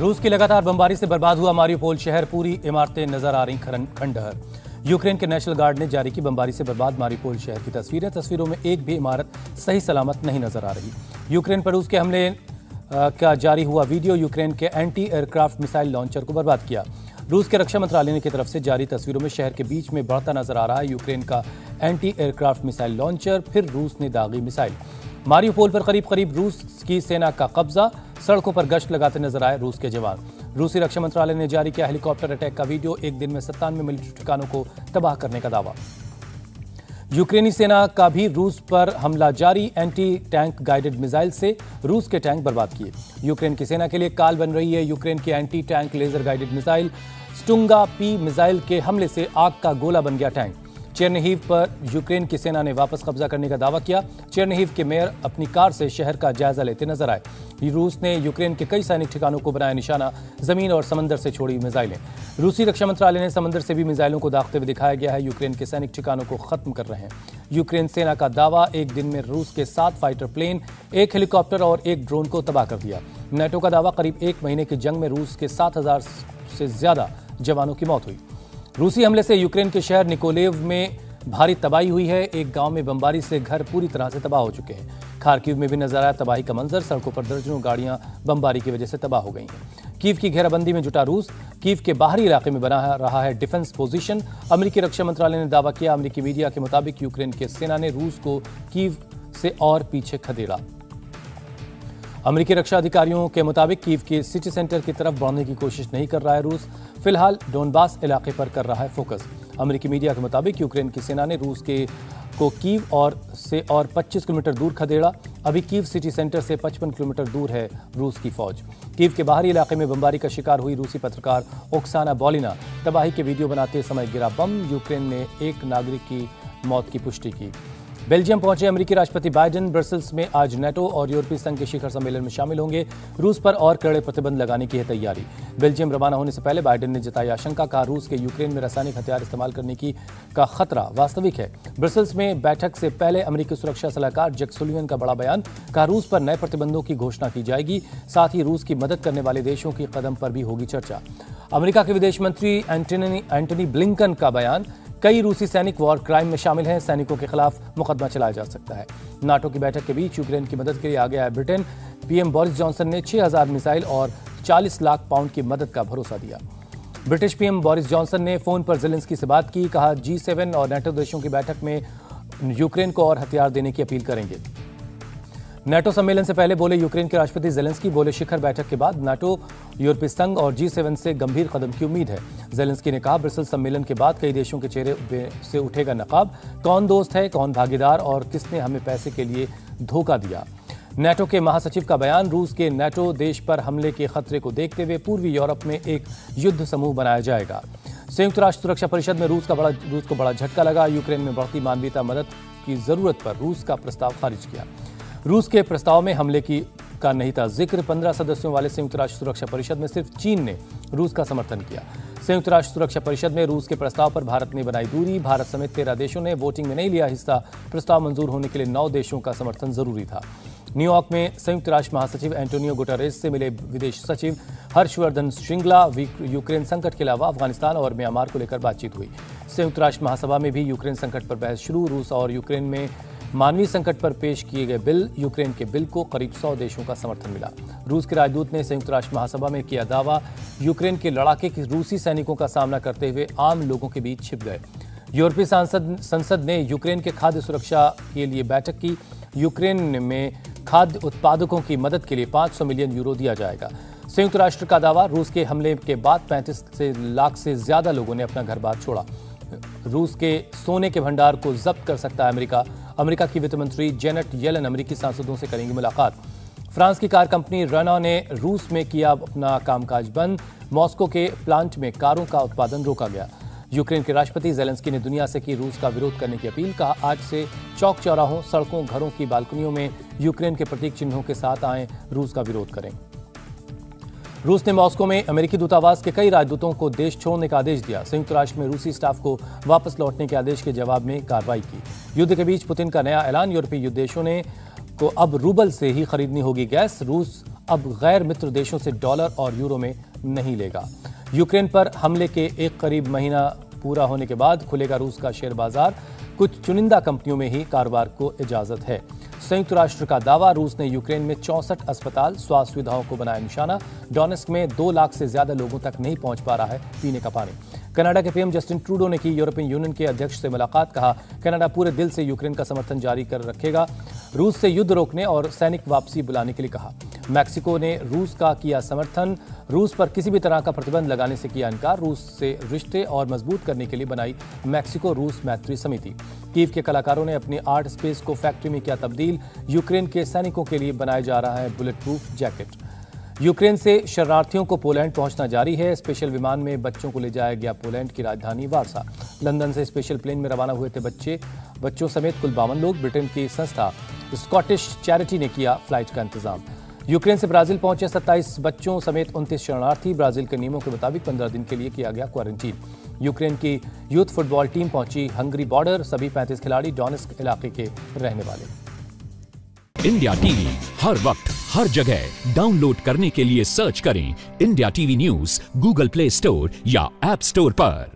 रूस की लगातार बमबारी से बर्बाद हुआ मारियोपोल शहर, पूरी इमारतें नजर आ रही खंडहर। यूक्रेन के नेशनल गार्ड ने जारी की बमबारी से बर्बाद मारियोपोल शहर की तस्वीरों में एक भी इमारत सही सलामत नहीं नजर आ रही। यूक्रेन पर रूस के हमले का जारी हुआ वीडियो यूक्रेन के एंटी एयरक्राफ्ट मिसाइल लॉन्चर को बर्बाद किया। रूस के रक्षा मंत्रालय की तरफ से जारी तस्वीरों में शहर के बीच में बढ़ता नजर आ रहा है यूक्रेन का एंटी एयरक्राफ्ट मिसाइल लॉन्चर, फिर रूस ने दागी मिसाइल। मारियोपोल पर करीब रूस की सेना का कब्जा, सड़कों पर गश्त लगाते नजर आए रूस के जवान। रूसी रक्षा मंत्रालय ने जारी किया हेलीकॉप्टर अटैक का वीडियो, एक दिन में 97 मिलिट्री ठिकानों को तबाह करने का दावा। यूक्रेनी सेना का भी रूस पर हमला जारी, एंटी टैंक गाइडेड मिसाइल से रूस के टैंक बर्बाद किए। यूक्रेन की सेना के लिए काल बन रही है यूक्रेन की anti tank laser guided missile. Stugna P missile के हमले से आग का गोला बन गया टैंक। चेरनिहिव पर यूक्रेन की सेना ने वापस कब्जा करने का दावा किया। चेरनिहिव के मेयर अपनी कार से शहर का जायजा लेते नजर आए। रूस ने यूक्रेन के कई सैनिक ठिकानों को बनाया निशाना, जमीन और समंदर से छोड़ी मिसाइलें। रूसी रक्षा मंत्रालय ने समंदर से भी मिसाइलों को दागते हुए दिखाया गया है यूक्रेन के सैनिक ठिकानों को खत्म कर रहे हैं। यूक्रेन सेना का दावा, एक दिन में रूस के 7 फाइटर प्लेन, 1 हेलीकॉप्टर और 1 ड्रोन को तबाह कर दिया। नेटो का दावा, करीब 1 महीने की जंग में रूस के 7000 से ज्यादा जवानों की मौत हुई। रूसी हमले से यूक्रेन के शहर निकोलेव में भारी तबाही हुई है। एक गांव में बमबारी से घर पूरी तरह से तबाह हो चुके हैं। खार्किव में भी नजर आया तबाही का मंजर, सड़कों पर दर्जनों गाड़ियां बमबारी की वजह से तबाह हो गई हैं। कीव की घेराबंदी में जुटा रूस, कीव के बाहरी इलाके में बना रहा है डिफेंस पोजीशन। अमेरिकी रक्षा मंत्रालय ने दावा किया, अमेरिकी मीडिया के मुताबिक यूक्रेन की सेना ने रूस को कीव से और पीछे खदेड़ा। अमेरिकी रक्षा अधिकारियों के मुताबिक कीव के सिटी सेंटर की तरफ बढ़ने की कोशिश नहीं कर रहा है रूस, फिलहाल डोनबास इलाके पर कर रहा है फोकस। अमेरिकी मीडिया के मुताबिक यूक्रेन की सेना ने रूस को कीव से 25 किलोमीटर दूर खदेड़ा। अभी कीव सिटी सेंटर से 55 किलोमीटर दूर है रूस की फौज। कीव के बाहरी इलाके में बमबारी का शिकार हुई रूसी पत्रकार ओक्साना बोलिना, तबाही के वीडियो बनाते समय गिरा बम। यूक्रेन ने एक नागरिक की मौत की पुष्टि की। बेल्जियम पहुंचे अमेरिकी राष्ट्रपति बाइडेन, ब्रसेल्स में आज नेटो और यूरोपीय संघ के शिखर सम्मेलन में शामिल होंगे। रूस पर और कड़े प्रतिबंध लगाने की है तैयारी। बेल्जियम रवाना होने से पहले बाइडेन ने जताई आशंका, कहा रूस के यूक्रेन में रासायनिक हथियार इस्तेमाल करने का खतरा वास्तविक है। ब्रसेल्स में बैठक से पहले अमेरिकी सुरक्षा सलाहकार जैक सुलिवन का बड़ा बयान, कहा रूस पर नए प्रतिबंधों की घोषणा की जाएगी, साथ ही रूस की मदद करने वाले देशों की कदम पर भी होगी चर्चा। अमेरिका के विदेश मंत्री एंटनी ब्लिंकन का बयान, कई रूसी सैनिक वॉर क्राइम में शामिल हैं, सैनिकों के खिलाफ मुकदमा चलाया जा सकता है। नाटो की बैठक के बीच यूक्रेन की मदद के लिए आगे आया ब्रिटेन। पीएम बोरिस जॉनसन ने 6000 मिसाइल और 40 लाख पाउंड की मदद का भरोसा दिया। ब्रिटिश पीएम बोरिस जॉनसन ने फोन पर ज़ेलेंस्की से बात की, कहा G7 और नेटो देशों की बैठक में यूक्रेन को और हथियार देने की अपील करेंगे। नेटो सम्मेलन से पहले बोले यूक्रेन के राष्ट्रपति ज़ेलेंस्की, बोले शिखर बैठक के बाद नाटो, यूरोपीय संघ और G7 से गंभीर कदम की उम्मीद है। ज़ेलेंस्की ने कहा, ब्रसेल्स सम्मेलन के बाद कई देशों के चेहरे से उठेगा नकाब, कौन दोस्त है, कौन भागीदार और किसने हमें पैसे के लिए धोखा दिया। नेटो के महासचिव का बयान, रूस के नेटो देश पर हमले के खतरे को देखते हुए पूर्वी यूरोप में एक युद्ध समूह बनाया जाएगा। संयुक्त राष्ट्र सुरक्षा परिषद में रूस को बड़ा झटका लगा। यूक्रेन में बढ़ती मानवीय मदद की जरूरत पर रूस का प्रस्ताव खारिज किया। रूस के प्रस्ताव में हमले का नहीं था जिक्र। 15 सदस्यों वाले संयुक्त राष्ट्र सुरक्षा परिषद में सिर्फ चीन ने रूस का समर्थन किया। संयुक्त राष्ट्र सुरक्षा परिषद में रूस के प्रस्ताव पर भारत ने बनाई दूरी। भारत समेत 13 देशों ने वोटिंग में नहीं लिया हिस्सा। प्रस्ताव मंजूर होने के लिए 9 देशों का समर्थन जरूरी था। न्यूयॉर्क में संयुक्त राष्ट्र महासचिव एंटोनियो गुटेरेस से मिले विदेश सचिव हर्षवर्धन श्रृंगला। यूक्रेन संकट के अलावा अफगानिस्तान और म्यांमार को लेकर बातचीत हुई। संयुक्त राष्ट्र महासभा में भी यूक्रेन संकट पर बहस शुरू। रूस और यूक्रेन में मानवीय संकट पर पेश किए गए बिल, यूक्रेन के बिल को करीब 100 देशों का समर्थन मिला। रूस के राजदूत ने संयुक्त राष्ट्र महासभा में किया दावा, यूक्रेन के लड़ाके के रूसी सैनिकों का सामना करते हुए आम लोगों के बीच छिप गए। यूरोपीय संसद ने यूक्रेन के खाद्य सुरक्षा के लिए बैठक की। यूक्रेन में खाद्य उत्पादकों की मदद के लिए 500 मिलियन यूरो दिया जाएगा। संयुक्त राष्ट्र का दावा, रूस के हमले के बाद 35 लाख से ज्यादा लोगों ने अपना घर बार छोड़ा। रूस के सोने के भंडार को जब्त कर सकता है अमेरिका। अमेरिका की वित्त मंत्री जेनेट येलन अमेरिकी सांसदों से करेंगी मुलाकात। फ्रांस की कार कंपनी रेनॉ ने रूस में किया अपना कामकाज बंद। मॉस्को के प्लांट में कारों का उत्पादन रोका गया। यूक्रेन के राष्ट्रपति ज़ेलेंस्की ने दुनिया से की रूस का विरोध करने की अपील, कहा आज से चौक चौराहों, सड़कों, घरों की बालकनियों में यूक्रेन के प्रतीक चिन्हों के साथ आए, रूस का विरोध करें। रूस ने मॉस्को में अमेरिकी दूतावास के कई राजदूतों को देश छोड़ने का आदेश दिया। संयुक्त राष्ट्र में रूसी स्टाफ को वापस लौटने के आदेश के जवाब में कार्रवाई की। युद्ध के बीच पुतिन का नया ऐलान, यूरोपीय देशों को अब रूबल से ही खरीदनी होगी गैस। रूस अब गैर मित्र देशों से डॉलर और यूरो में नहीं लेगा। यूक्रेन पर हमले के एक करीब महीना पूरा होने के बाद खुलेगा रूस का शेयर बाजार। कुछ चुनिंदा कंपनियों में ही कारोबार को इजाजत है। संयुक्त राष्ट्र का दावा, रूस ने यूक्रेन में 64 अस्पताल, स्वास्थ्य सुविधाओं को बनाया निशाना। डोनेस्क में 2 लाख से ज्यादा लोगों तक नहीं पहुंच पा रहा है पीने का पानी। कनाडा के पीएम जस्टिन ट्रूडो ने की यूरोपियन यूनियन के अध्यक्ष से मुलाकात। कहा, कनाडा पूरे दिल से यूक्रेन का समर्थन जारी कर रखेगा। रूस से युद्ध रोकने और सैनिक वापसी बुलाने के लिए कहा। मैक्सिको ने रूस का किया समर्थन। रूस पर किसी भी तरह का प्रतिबंध लगाने से किया इनकार। रूस से रिश्ते और मजबूत करने के लिए बनाई मैक्सिको रूस मैत्री समिति। कीव के कलाकारों ने अपनी आर्ट स्पेस को फैक्ट्री में किया तब्दील। यूक्रेन के सैनिकों के लिए बनाया जा रहा है बुलेट प्रूफ जैकेट। यूक्रेन से शरणार्थियों को पोलैंड पहुंचना जारी है। स्पेशल विमान में बच्चों को ले जाया गया पोलैंड की राजधानी वारसा। लंदन से स्पेशल प्लेन में रवाना हुए थे बच्चों समेत कुल 52 लोग। ब्रिटेन की संस्था स्कॉटिश चैरिटी ने किया फ्लाइट का इंतजाम। यूक्रेन से ब्राजील पहुंचे 27 बच्चों समेत 29 शरणार्थी। ब्राजील के नियमों के मुताबिक 15 दिन के लिए किया गया क्वारंटीन। यूक्रेन की यूथ फुटबॉल टीम पहुंची हंगरी बॉर्डर। सभी 35 खिलाड़ी डोनेस्क इलाके के रहने वाले। इंडिया टीवी हर वक्त हर जगह डाउनलोड करने के लिए सर्च करें India TV news Google play store या ऐप स्टोर पर।